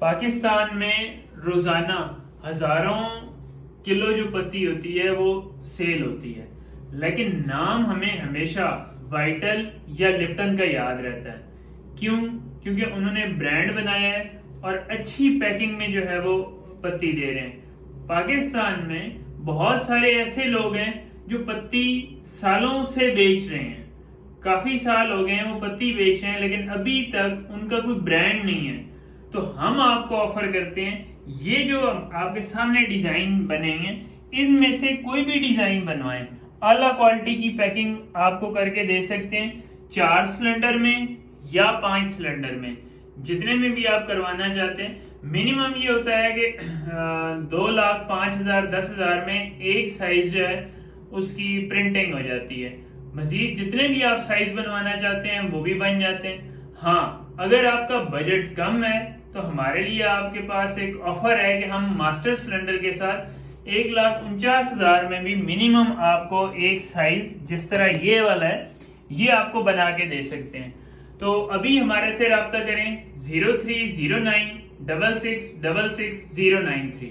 पाकिस्तान में रोजाना हजारों किलो जो पत्ती होती है वो सेल होती है, लेकिन नाम हमें हमेशा वाइटल या लिप्टन का याद रहता है। क्यों? क्योंकि उन्होंने ब्रांड बनाया है और अच्छी पैकिंग में जो है वो पत्ती दे रहे हैं। पाकिस्तान में बहुत सारे ऐसे लोग हैं जो पत्ती सालों से बेच रहे हैं, काफी साल हो गए हैं वो पत्ती बेच रहे हैं, लेकिन अभी तक उनका कोई ब्रांड नहीं है। तो हम आपको ऑफर करते हैं, ये जो आपके सामने डिजाइन बने हैं इनमें से कोई भी डिजाइन बनवाएं, आला क्वालिटी की पैकिंग आपको करके दे सकते हैं। 4 सिलेंडर में या 5 सिलेंडर में, जितने में भी आप करवाना चाहते हैं। मिनिमम ये होता है कि 2 लाख 5 हजार 10 हजार में एक साइज जो है उसकी प्रिंटिंग हो जाती है। मजीद जितने भी आप साइज बनवाना चाहते हैं वो भी बन जाते हैं। हाँ, अगर आपका बजट कम है तो हमारे लिए आपके पास एक ऑफर है कि हम मास्टर सिलेंडर के साथ 1,49,000 में भी मिनिमम आपको एक साइज जिस तरह ये वाला है ये आपको बना के दे सकते हैं। तो अभी हमारे से राब्ता करें 0309 6666 093।